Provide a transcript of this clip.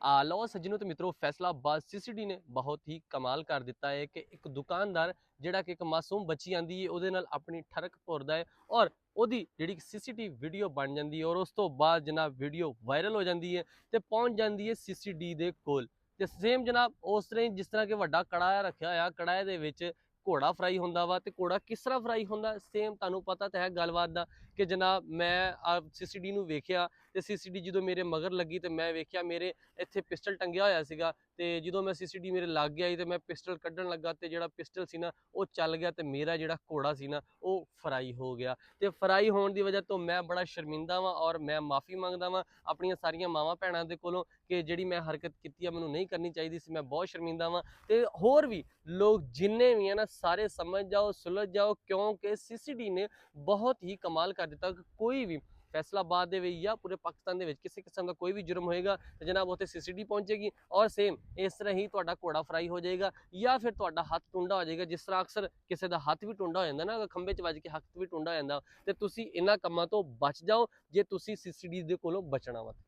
लो सज्जनों तो मित्रों फैसलाबाद सीसीडी ने बहुत ही कमाल कर दिता है कि एक दुकानदार ਜਿਹੜਾ ਕਿ ਇੱਕ ਮਾਸੂਮ ਬੱਚੀ ਆਂਦੀ ਹੈ ਉਹਦੇ ਨਾਲ ਆਪਣੀ ਠਰਕ ਭੁਰਦਾ ਹੈ ਔਰ ਉਹਦੀ ਜਿਹੜੀ ਸੀਸੀਟੀਵੀ ਵੀਡੀਓ ਬਣ ਜਾਂਦੀ ਹੈ ਔਰ ਉਸ ਤੋਂ ਬਾਅਦ ਜਨਾਬ ਵੀਡੀਓ ਵਾਇਰਲ ਹੋ ਜਾਂਦੀ ਹੈ ਤੇ ਪਹੁੰਚ ਜਾਂਦੀ ਹੈ ਸੀਸੀਡੀ ਦੇ ਕੋਲ। ਤੇ ਸੇਮ ਜਨਾਬ ਉਸ ਤਰ੍ਹਾਂ ਜਿਸ ਤਰ੍ਹਾਂ ਕਿ ਵੱਡਾ ਕੜਾਇਆ ਰੱਖਿਆ ਹੋਇਆ, ਕੜਾਏ ਦੇ ਵਿੱਚ ਘੋੜਾ ਫਰਾਈ ਹੁੰਦਾ ਵਾ ਤੇ ਘੋੜਾ ਕਿਸ ਤਰ੍ਹਾਂ ਫਰਾਈ ਹੁੰਦਾ ਸੇਮ ਤੁਹਾਨੂੰ ਪਤਾ ਤਾਂ ਹੈ ਗੱਲਬਾਤ ਦਾ ਕਿ ਜਨਾਬ ਮੈਂ ਸੀਸੀਡੀ ਨੂੰ ਵੇਖਿਆ ਤੇ ਸੀਸੀਡੀ ਜਦੋਂ ਮੇਰੇ ਮਗਰ ਲੱਗੀ ਤੇ ਮੈਂ ਵੇਖਿਆ ਮੇਰੇ ਇੱਥੇ ਪਿਸਟਲ ਟੰਗਿਆ ਹੋਇਆ ਸੀਗਾ ਤੇ ਜਦੋਂ ਮੈਂ ਸੀਸੀਡੀ ਮੇਰੇ ਲੱਗ ਗਿਆ ਤੇ ਮੈਂ ਪਿਸਟਲ ਕੱਢਣ ਲੱਗਾ ਤੇ ਜਿਹੜਾ ਪਿਸਟਲ ਸੀ ਨਾ ਉਹ ਚੱਲ ਗਿਆ ਤੇ ਮੇਰਾ ਜਿਹੜਾ ਘੋੜਾ ਸੀ ਨਾ ਉਹ ਫਰਾਈ ਹੋ ਗਿਆ। ਤੇ ਫਰਾਈ ਹੋਣ ਦੀ ਵਜ੍ਹਾ ਤੋਂ ਮੈਂ ਬੜਾ ਸ਼ਰਮਿੰਦਾ ਵਾਂ ਔਰ ਮੈਂ ਮਾਫੀ ਮੰਗਦਾ ਵਾਂ ਆਪਣੀਆਂ ਸਾਰੀਆਂ ਮਾਵਾਂ ਭੈਣਾਂ ਦੇ ਕੋਲੋਂ ਕਿ ਜਿਹੜੀ ਮੈਂ ਹਰਕਤ ਕੀਤੀ ਆ ਮੈਨੂੰ ਨਹੀਂ ਕਰਨੀ ਚਾਹੀਦੀ ਸੀ, ਮੈਂ ਬਹੁਤ ਸ਼ਰਮਿੰਦਾ ਵਾਂ। ਤੇ ਹੋਰ ਵੀ ਲੋग जिन्ने भी है ना सारे समझ जाओ सुलझ जाओ क्योंकि सीसीडी ने बहुत ही कमाल कर दिता कि कोई भी फैसलाबाद दे या पूरे पाकिस्तान दे किसी किस्म का कोई भी जुर्म होएगा तो जनाब उत्थे सीसीडी पहुंचेगी और सेम इस तरह ही तुहाडा घोड़ा फ्राई हो जाएगा या फिर तुहाडा हथ टुंडा हो जाएगा। जिस तरह अक्सर किसी का हथ भी टुंडा हो जाता ना, खंबे च वज के हथ भी टुंडा हो जाता, तो तुसी इन्हां कम्मां तो बच जाओ जे तुसी सीसीडी दे कोलों बचना वा।